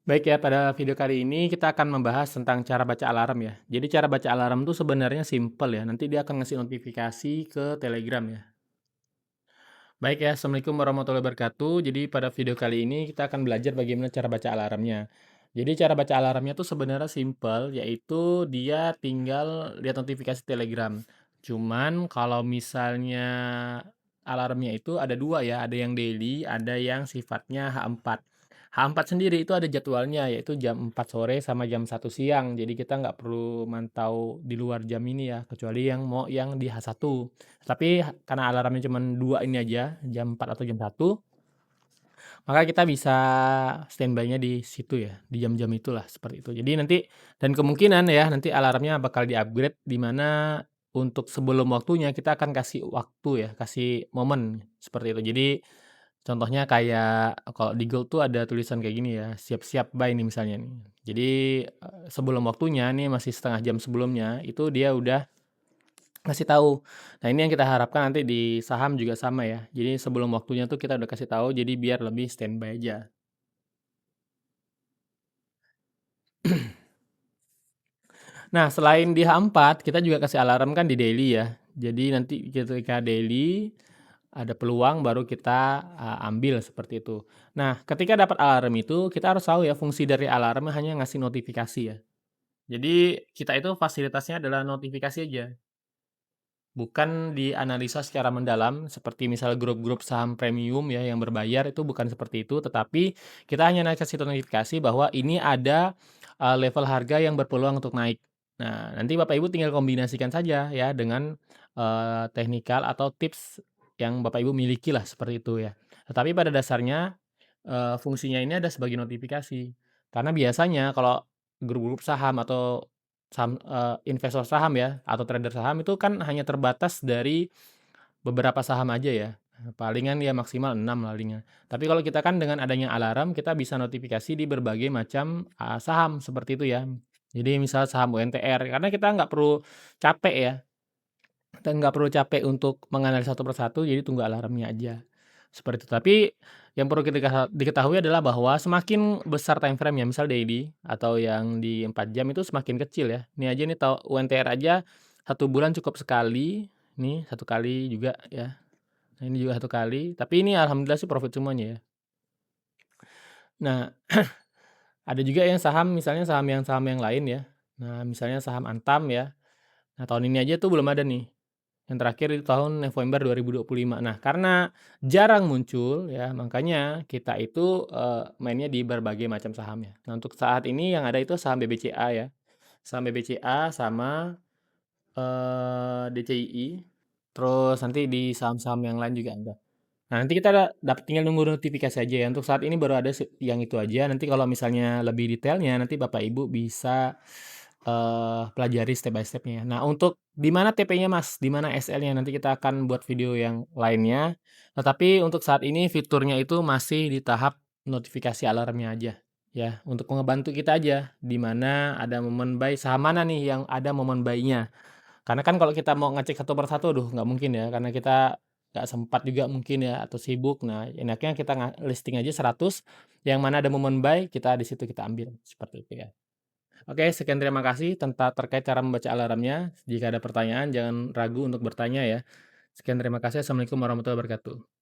Baik ya, pada video kali ini kita akan membahas tentang cara baca alarm ya. Jadi cara baca alarm tuh sebenarnya simple ya, nanti dia akan ngasih notifikasi ke Telegram ya. Baik ya, Assalamualaikum warahmatullahi wabarakatuh. Jadi pada video kali ini kita akan belajar bagaimana cara baca alarmnya. Jadi cara baca alarmnya tuh sebenarnya simple, yaitu dia tinggal lihat notifikasi Telegram. Cuman kalau misalnya alarmnya itu ada dua ya, ada yang daily, ada yang sifatnya H4. H4 sendiri itu ada jadwalnya, yaitu jam 4 sore sama jam 1 siang. Jadi kita nggak perlu mantau di luar jam ini ya, kecuali yang mau yang di H1. Tapi karena alarmnya cuman 2 ini aja, jam 4 atau jam 1, maka kita bisa standby-nya di situ ya, di jam-jam itulah, seperti itu. Jadi nanti dan kemungkinan ya, nanti alarmnya bakal di-upgrade di mana untuk sebelum waktunya kita akan kasih waktu ya, kasih momen, seperti itu. Jadi contohnya kayak kalau di Gold tuh ada tulisan kayak gini ya, "Siap-siap buy" nih misalnya nih. Jadi, sebelum waktunya nih masih setengah jam sebelumnya, itu dia udah ngasih tahu. Nah, ini yang kita harapkan nanti di saham juga sama ya. Jadi sebelum waktunya tuh kita udah kasih tahu, jadi biar lebih standby aja. Nah, selain di H4, kita juga kasih alarm kan di daily ya. Jadi nanti ketika daily, ada peluang baru kita, ambil seperti itu. Nah, ketika dapat alarm itu, kita harus tahu ya fungsi dari alarm hanya ngasih notifikasi ya. Jadi kita itu fasilitasnya adalah notifikasi aja. Bukan dianalisa secara mendalam, seperti misal grup-grup saham premium ya yang berbayar itu bukan seperti itu, tetapi kita hanya kasih notifikasi bahwa ini ada, level harga yang berpeluang untuk naik. Nah, nanti Bapak Ibu tinggal kombinasikan saja ya dengan, teknikal atau tips yang Bapak Ibu miliki lah seperti itu ya. Tetapi pada dasarnya, fungsinya ini ada sebagai notifikasi. Karena biasanya kalau grup-grup saham atau investor saham ya, atau trader saham itu kan hanya terbatas dari beberapa saham aja ya, palingan ya maksimal 6 palingan. Tapi kalau kita kan dengan adanya alarm, kita bisa notifikasi di berbagai macam, saham, seperti itu ya. Jadi misal saham UNTR, karena kita nggak perlu capek ya, kita nggak perlu capek untuk menganalisa satu persatu, jadi tunggu alarmnya aja, seperti itu. Tapi yang perlu kita diketahui adalah bahwa semakin besar time frame-nya, misal daily atau yang di 4 jam itu semakin kecil ya. Ini aja nih tahu UNTR aja 1 bulan cukup sekali, nih 1 kali juga ya. Nah, ini juga 1 kali, tapi ini alhamdulillah sih profit semuanya ya. Nah, ada juga yang saham misalnya saham yang lain ya. Nah, misalnya saham Antam ya. Nah, tahun ini aja tuh belum ada nih. Yang terakhir itu tahun November 2025. Nah, karena jarang muncul ya, makanya kita itu, mainnya di berbagai macam saham ya. Nah, untuk saat ini yang ada itu saham BBCA ya, saham BBCA sama, DCII, terus nanti di saham-saham yang lain juga ada. Nah, nanti kita tinggal nunggu notifikasi aja ya, untuk saat ini baru ada yang itu aja, nanti kalau misalnya lebih detailnya, nanti Bapak Ibu bisa, pelajari step by step-nya. Nah, untuk di mana TP-nya Mas, di mana SL-nya, nanti kita akan buat video yang lainnya, tetapi untuk saat ini fiturnya itu masih di tahap notifikasi alarmnya aja, ya, untuk ngebantu kita aja, di mana ada momen buy, saham mana nih yang ada momen buy-nya. Karena kan kalau kita mau ngecek satu per satu, aduh nggak mungkin ya, karena kita nggak sempat juga mungkin ya, atau sibuk. Nah, enaknya kita listing aja 100, yang mana ada momen buy, kita di situ kita ambil, seperti itu ya. Oke, sekian terima kasih tentang terkait cara membaca alarmnya. Jika ada pertanyaan, jangan ragu untuk bertanya ya. Sekian terima kasih. Assalamualaikum warahmatullahi wabarakatuh.